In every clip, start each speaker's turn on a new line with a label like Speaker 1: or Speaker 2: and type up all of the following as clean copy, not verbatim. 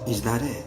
Speaker 1: Is that it?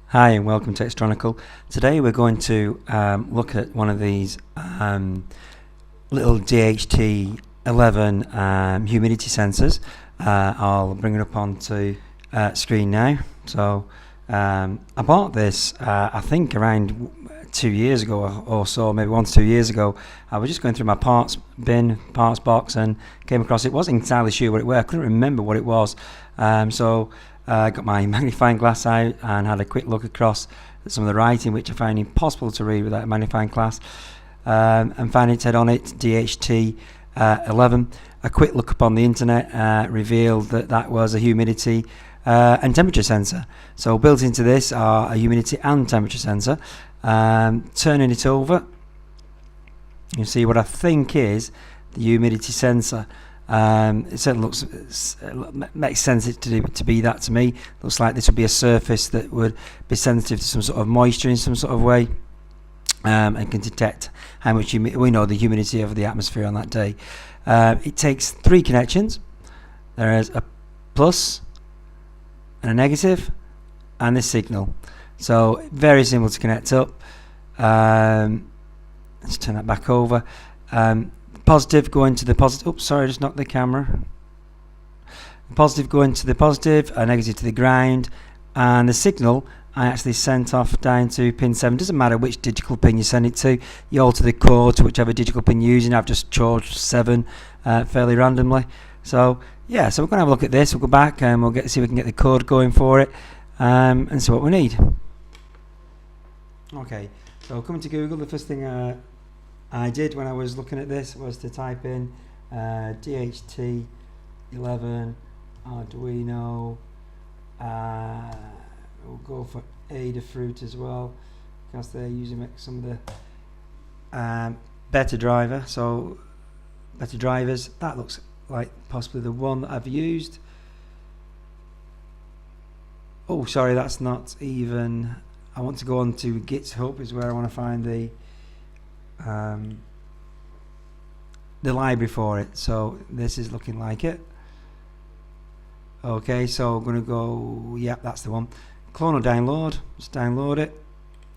Speaker 2: Hi and welcome to Xtronical. Today we're going to look at one of these little DHT11 humidity sensors. I'll bring it up onto screen now. So I bought this I think around 2 years ago or so, maybe 1 to 2 years ago. I was just going through my parts box and came across it. Wasn't entirely sure what it was. I couldn't remember what it was. I got my magnifying glass out and had a quick look across at some of the writing, which I found impossible to read without a magnifying glass, and found it had on it DHT11. A quick look upon the internet revealed that that was a humidity and temperature sensor. So built into this are a humidity and temperature sensor. Turning it over, you see what I think is the humidity sensor. It certainly makes sense to be that to me. Looks like this would be a surface that would be sensitive to some sort of moisture in some sort of way, and can detect how much we know the humidity of the atmosphere on that day. It takes 3 connections. There is a plus and a negative and this signal. So very simple to connect up. Let's turn that back over. Positive going to the positive. Oops, sorry, I just knocked the camera. Positive going to the positive, a negative to the ground, and the signal I actually sent off down to pin 7. Doesn't matter which digital pin you send it to. You alter the code to whichever digital pin you're using. I've just chose 7 fairly randomly. So yeah, so we're going to have a look at this. We'll go back and we'll see if we can get the code going for it, and see what we need. Okay, so coming to Google, the first thing I did when I was looking at this was to type in DHT11 Arduino. We'll go for Adafruit as well because they're using some of the better drivers. That looks like possibly the one that I've used. Oh, sorry, that's not even. I want to go on to GitHub is where I want to find the library for it. So this is looking like it. Okay, so I'm going to go, yep, that's the one. Clone or download, just download it,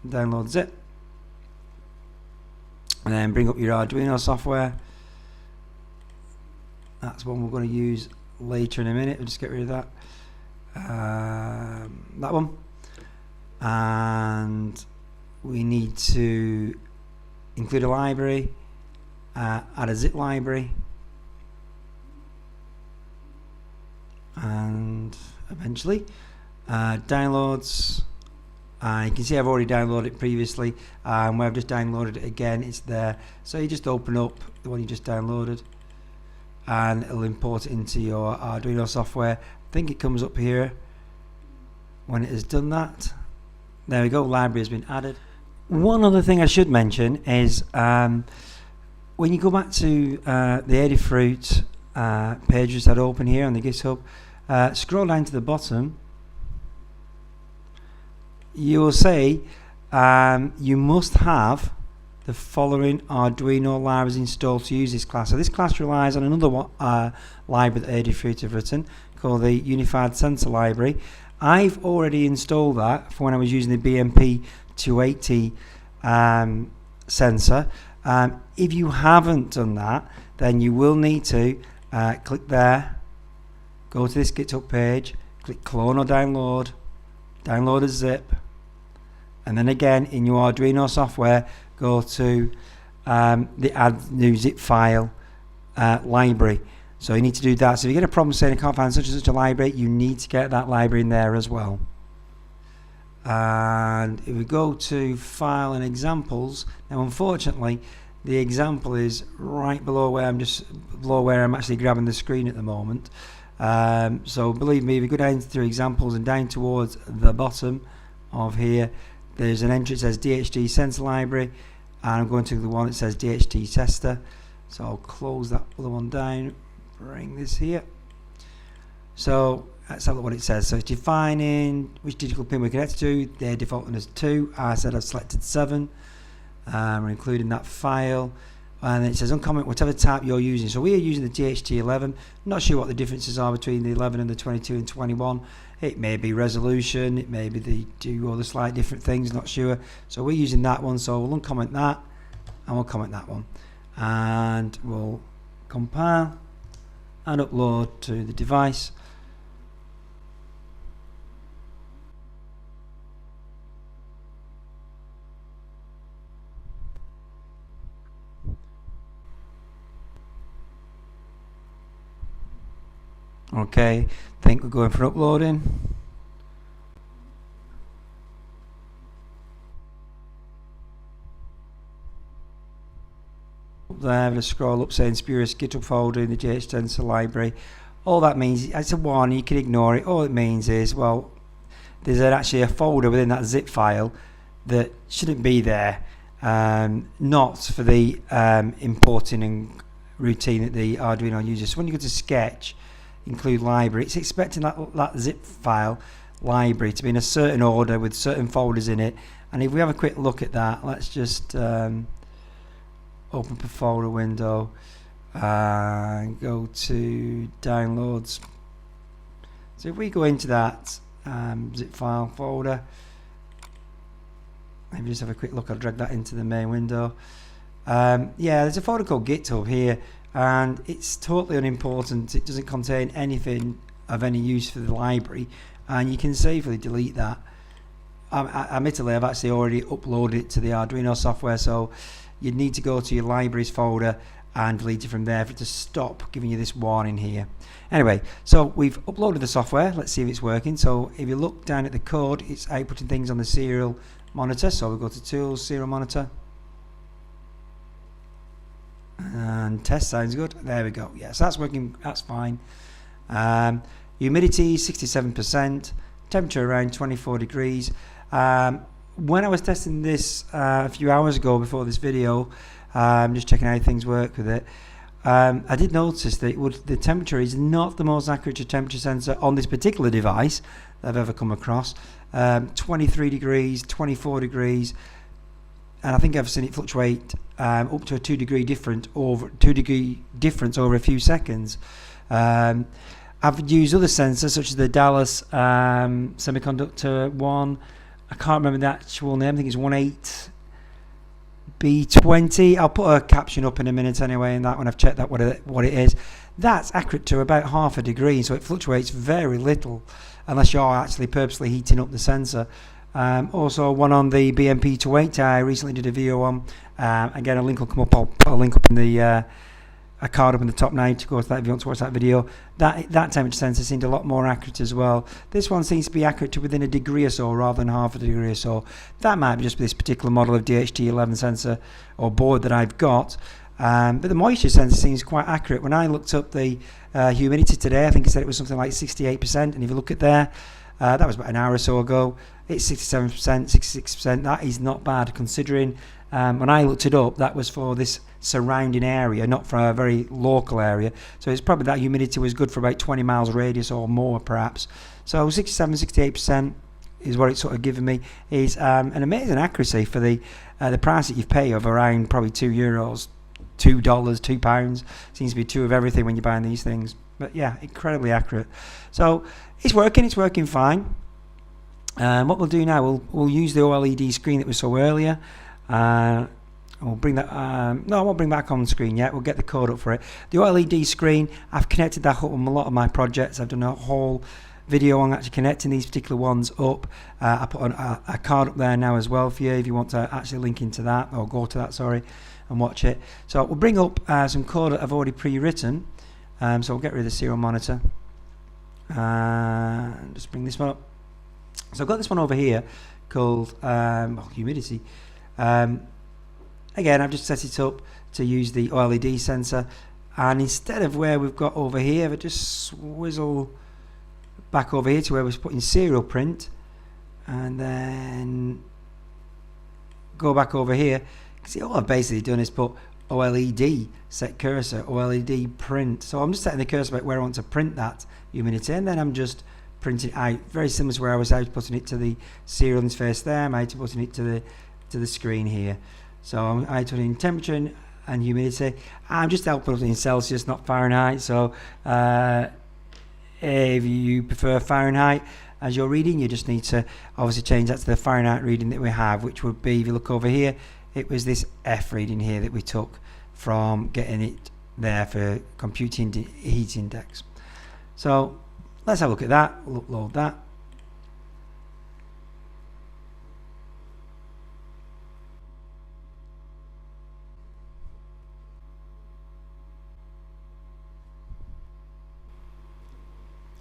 Speaker 2: download zip, and then bring up your Arduino software. That's one we're going to use later in a minute. We'll just get rid of that. That one. And we need to include a library, add a zip library, and eventually downloads. You can see I've already downloaded it previously, and where I've just downloaded it again, it's there. So you just open up the one you just downloaded and it'll import it into your Arduino software. I think it comes up here when it has done that. There we go, library has been added. One other thing I should mention is when you go back to the Adafruit pages that open here on the GitHub, scroll down to the bottom, you will see you must have the following Arduino libraries installed to use this class. So this class relies on another library that Adafruit have written called the Unified Sensor Library. I've already installed that for when I was using the BMP 280 sensor. If you haven't done that, then you will need to click there, go to this GitHub page, click clone or download, download a zip, and then again in your Arduino software go to the add new zip file library. So you need to do that. So if you get a problem saying I can't find such and such a library, you need to get that library in there as well. And if we go to file and examples, now unfortunately the example is right below where I'm actually grabbing the screen at the moment. So believe me, if you go down through examples and down towards the bottom of here, there's an entry that says DHT sensor library, and I'm going to the one that says DHT tester. So I'll close that other one down, bring this here. So let's have a look what it says. So it's defining which digital pin we're connected to. They're defaulting as 2. I said I've selected 7. We're including that file, and it says uncomment whatever type you're using. So we are using the DHT11. Not sure what the differences are between the 11 and the 22 and 21. It may be resolution, it may be they do all the slight different things, not sure. So we're using that one, so we'll uncomment that and we'll comment that one, and we'll compile and upload to the device. Okay, think we're going for uploading. Up there, let's scroll up saying spurious GitHub folder in the DHT11 library. All that means, it's a warning, you can ignore it. All it means is, well, there's actually a folder within that zip file that shouldn't be there, not for the importing and routine that the Arduino uses. So when you go to Sketch, include library, it's expecting that zip file library to be in a certain order with certain folders in it. And if we have a quick look at that, let's just open up a folder window and go to downloads. So if we go into that zip file folder, maybe just have a quick look, I'll drag that into the main window. Yeah, there's a folder called GitHub here, and it's totally unimportant. It doesn't contain anything of any use for the library, and you can safely delete that. Admittedly, I've actually already uploaded it to the Arduino software, so you'd need to go to your libraries folder and delete it from there for it to stop giving you this warning here. Anyway, so we've uploaded the software. Let's see if it's working. So if you look down at the code, it's outputting things on the serial monitor. So we'll go to Tools, Serial Monitor, and test sounds good. There we go. Yes, that's working. That's fine. Humidity 67%, temperature around 24 degrees. When I was testing this a few hours ago before this video, just checking how things work with it, I did notice that the temperature is not the most accurate temperature sensor on this particular device that I've ever come across. 23 degrees, 24 degrees, and I think I've seen it fluctuate up to a 2 degree difference over a few seconds. I've used other sensors such as the Dallas semiconductor one. I can't remember the actual name. I think it's 18B20. I'll put a caption up in a minute anyway, and that when I've checked that what it is. That's accurate to about half a degree, so it fluctuates very little unless you're actually purposely heating up the sensor. Also one on the BMP28 I recently did a video on. Again, a link will come up. I'll put a link up in the a card up in the top now to go to that if you want to watch that video. That temperature sensor seemed a lot more accurate as well. This one seems to be accurate to within a degree or so rather than half a degree or so. That might be just this particular model of DHT11 sensor or board that I've got. But the moisture sensor seems quite accurate. When I looked up the humidity today, I think it said it was something like 68%, and if you look at there, that was about an hour or so ago, it's 67%, 66%. That is not bad considering when I looked it up, that was for this surrounding area, not for a very local area. So it's probably that humidity was good for about 20 miles radius or more perhaps. So 67, 68% is what it's sort of given me, is an amazing accuracy for the price that you've paid of around probably €2, $2, £2. Seems to be two of everything when you're buying these things. But yeah, incredibly accurate. So it's working fine. What we'll do now, we'll use the OLED screen that we saw earlier. We'll bring that, no, I won't bring that on screen yet. We'll get the code up for it. The OLED screen, I've connected that up on a lot of my projects. I've done a whole video on actually connecting these particular ones up. I put a card up there now as well for you if you want to actually link into that, or go to that, sorry, and watch it. So we'll bring up some code that I've already pre-written. So we'll get rid of the serial monitor. Just bring this one up. So I've got this one over here called humidity. Again, I've just set it up to use the OLED sensor, and instead of where we've got over here, I just swizzle back over here to where we're putting serial print, and then go back over here. See, all I've basically done is put OLED set cursor, OLED print. So I'm just setting the cursor about where I want to print that humidity, and then I'm just printing it out. Very similar to where I was putting it to the serial interface there. I'm putting it to the screen here. So I put in temperature and humidity. I'm just outputting in Celsius, not Fahrenheit. So if you prefer Fahrenheit as your reading, you just need to obviously change that to the Fahrenheit reading that we have, which would be, if you look over here, it was this F reading here that we took from getting it there for computing heat index. So let's have a look at that. We'll upload that.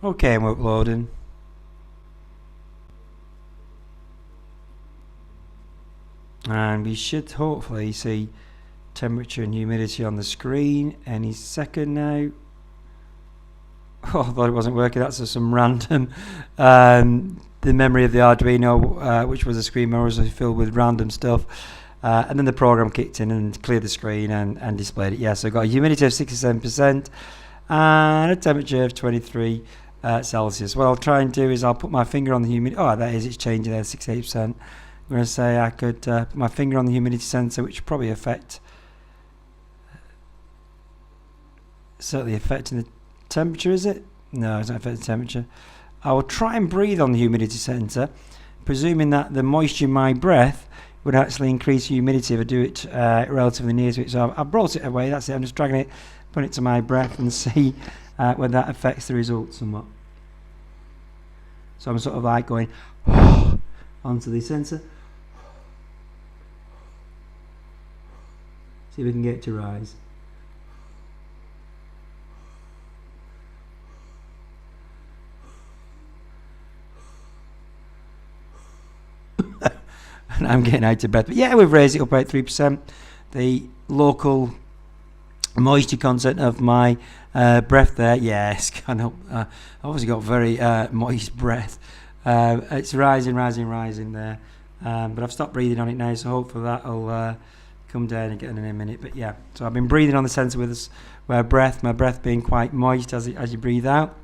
Speaker 2: Okay, and we're uploading. And we should hopefully see temperature and humidity on the screen any second now. Oh, I thought it wasn't working. That's just some random. The memory of the Arduino, which was a screen mirror, was filled with random stuff. And then the program kicked in and cleared the screen and displayed it. Yeah, so I've got a humidity of 67% and a temperature of 23 Celsius. What I'll try and do is I'll put my finger on the humidity. Oh, that is, it's changing there, 68%. I'm going to say I could put my finger on the humidity sensor, which would probably certainly affecting the temperature, is it? No, it's not affecting the temperature. I will try and breathe on the humidity sensor, presuming that the moisture in my breath would actually increase humidity if I do it relatively near to it. So I've brought it away, that's it. I'm just dragging it, putting it to my breath and see whether that affects the results somewhat. So I'm sort of like going onto the sensor. See if we can get it to rise. And I'm getting out of breath. But yeah, we've raised it up about 3%. The local moisture content of my breath there, yes, kind of. I've obviously got very moist breath. It's rising there. But I've stopped breathing on it now, so hopefully that'll come down again in a minute. But yeah, so I've been breathing on the sensor with my breath being quite moist as you breathe out.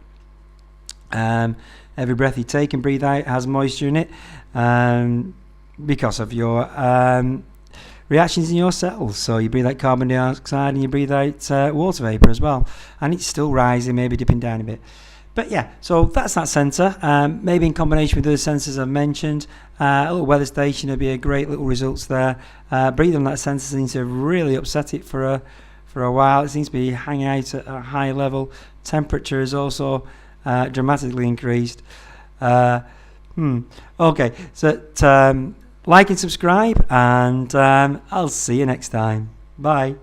Speaker 2: Every breath you take and breathe out has moisture in it. Because of your reactions in your cells. So you breathe out carbon dioxide and you breathe out water vapor as well, and it's still rising, maybe dipping down a bit. But yeah, so that's that sensor. Maybe in combination with other sensors I've mentioned, a little weather station would be a great little results there. Breathing on that sensor seems to have really upset it for a while. It seems to be hanging out at a high level. Temperature is also dramatically increased. Okay, so like and subscribe, and I'll see you next time. Bye.